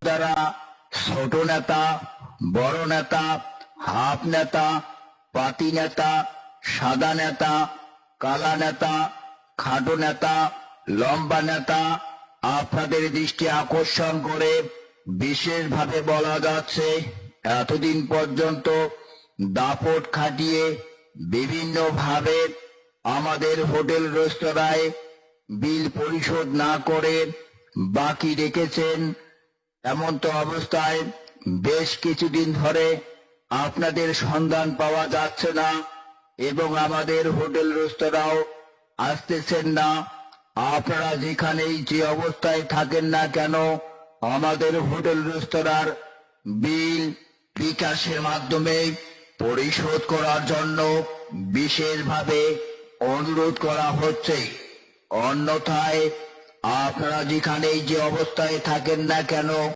যারা ছোট নেতা, বড় নেতা, হাফ নেতা, পাতি নেতা, সাদা নেতা, কালা নেতা, খাটো নেতা, লম্বা নেতা, আপনাদের দৃষ্টি আকর্ষণ করে বিশেষভাবে বলা যাচ্ছে, এতদিন পর্যন্ত দাপট খাটিয়ে বিভিন্নভাবে আমাদের হোটেল রেস্তোরাঁয় বিল পরিশোধ না করে বাকি রেখেছেন। এমন তো অবস্থায় বেশ কিছুদিন ধরে আপনাদের সন্ধান পাওয়া যাচ্ছে না এবং আমাদের হোটেল রেস্তোরাঁও আসতেছেন না। আপনারা যেখানেই যে অবস্থায় থাকেন না কেন, আমাদের হোটেল রেস্তোরাঁর বিল বিকাশের মাধ্যমে পরিশোধ করার জন্য বিশেষভাবে অনুরোধ করা হচ্ছে। অন্যথায় আপনারা যেখানেই যে অবস্থায় থাকেন না কেন